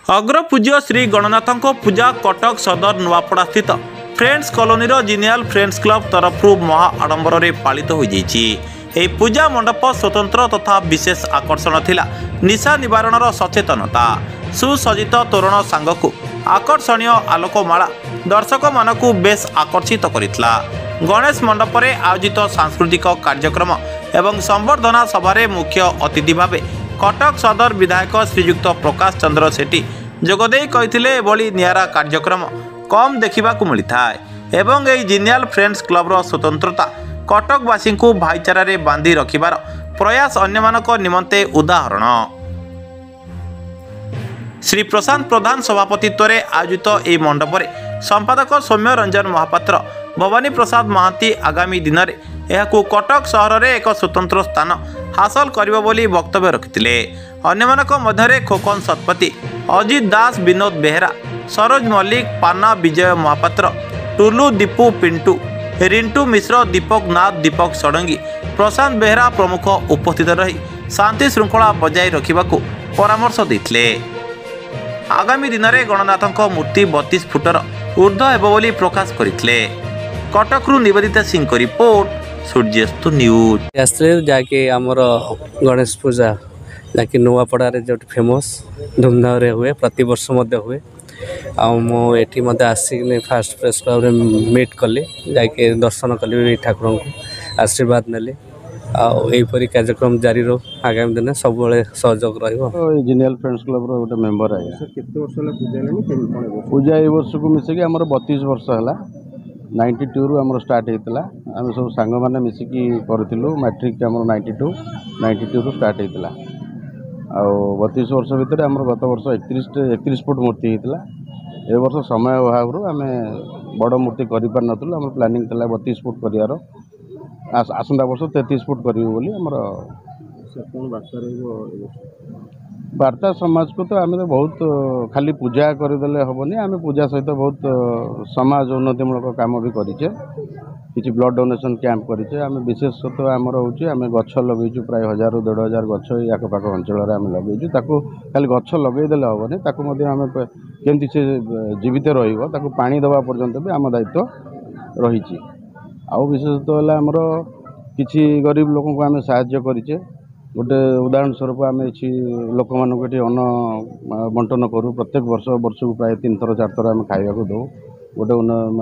अग्रपूज्य श्री गणनाथ पूजा कटक सदर नुआपड़ा स्थित friends colony जिनियाल friends club तरफ महा आडंबर में पालित हो जाई। पूजा मंडप स्वतंत्र तथा विशेष आकर्षण थिला निशा निवारण सचेतनता सुसज्जित तोरण सांगकु आकर्षणीय आलोकमाला दर्शक मानकु बेस आकर्षित करितला। गणेश मंडप में आयोजित सांस्कृतिक कार्यक्रम एवं संबर्धना सभारे मुख्य अतिथि भावे कटक सदर विधायक श्रीयुक्त प्रकाश चंद्र सेठी जोगदे कहिथिले एभली नियारा कार्यक्रम कम देखा मिलता है एवं यह जिनियाल फ्रेंड्स क्लब स्वतंत्रता कटकवासी को भाईचारा रे बांधि रखिबार प्रयास अन्यमानक निमंते उदाहरण। श्री प्रशांत प्रधान सभापतित्व में आयोजित यह मंडप में संपादक सौम्य रंजन महापात्र भवानी प्रसाद महांती आगामी दिन में यह कटक सहर में एक स्वतंत्र स्थान हासिल करिबो बोली वक्तव्य रखिथिले। अन्यमानक मध्यरे खोकन शतपथी अजित दास विनोद बेहेरा सरोज मल्लिक पाना विजय महापात्र टुलू दीपू पिंटू रिंटू मिश्र दीपक नाथ दीपक षडंगी प्रशांत बेहेरा प्रमुख उपस्थित रही शांति श्रृंखला बजाय रखिबाकू परामर्श देथिले। आगामी दिन में गणनाथ मूर्ति 32 फुटर ऊर्ध्व हेबो बोली प्रकाश करथिले। कटकरू निवेदिता सिंह को रिपोर्ट सूर्यस्त न्यूज। जाके आमर गणेश पूजा जाकि नुआपड़ा जो फेमस धूमधाम रे हुए प्रति वर्ष हुए आठी आसिक फास्ट प्रेस क्लब रे मीट कली जाके दर्शन कली ठाकुर को आशीर्वाद नेली आईपरी कार्यक्रम जारी रो आगामी दिन सब सहयोग जिनियाल फ्रेंड्स क्लब रो गोटे मेंबर है। पूजा ए वर्ष को मिसिकी आमर 32 वर्ष है 92 रु आमर स्टार्ट होता आम सब सांग मैंने मिसिकी करूँ मैट्रिक आम 92 रु स्टार्ट होता आ 32 वर्ष भितर आम गत वर्ष 31 फुट मूर्ति होता ए वर्ष समय अभाव आम बड़ मूर्ति कर पार आम प्लानिंग था 32 फुट कर आसंता वर्ष 33 फुट करी आमर वार्ता समाज को तो आम तो बहुत खाली पूजा करदे हेनी आम पूजा सहित बहुत समाज उन्नतिमूलक काम भी करें किसी ब्लड डोनेशन कैंप करें आम विशेषतः आमर होम गछ लगेचु प्राय 1000 ରୁ 1500 गछ आखपाख अंचल आम लगेचु खाली गछ लगेदे हेनी आम केमती से जीवित पानी दवा पर्यंत भी आम दायित्व रही आउ विशेषतः आमर किसी गरीब लोक को आम साहाय्य करें गोटे उदाहरण स्वरूप आम लोक मानक अन्न बंटन करूँ प्रत्येक वर्ष को प्राय 3 थर 4 थर आम खाइबा दो गोटे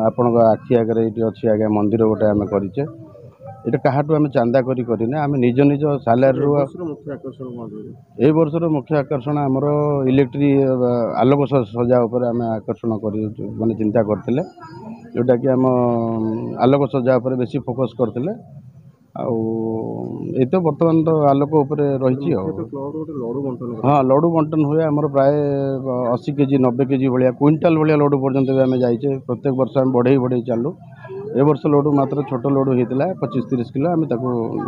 आपण आखि आगे ये अच्छी आगे मंदिर गोटे आम करें ये क्या आम चांदा करना आम निज निज सालारी ए वर्षर मुख्य आकर्षण आमर इलेक्ट्रिक आलोक सजा उपर आम आकर्षण कर माने चिंता करते जोटा कि आम आलोक सजा उपर बेसी फोकस करते ये तो बर्तमान तो आलोक उपर रही हाँ लड्डू बंटन हुए आमर प्राय 80 केजी 90 केजी भाया क्विंटाल भाया लड्डू पर्यंत भी आम जाइए प्रत्येक वर्ष आम बढ़े बढ़े चालू ए वर्ष लड्डू मात्र छोट लड्डू होता 25-30 किलो आम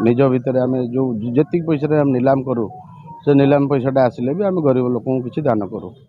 निज भितर आम जो जी पैसा आम नीलाम करूँ से नीलाम पैसाटा आसिले भी आम गरीब लोक किसी दान करूँ।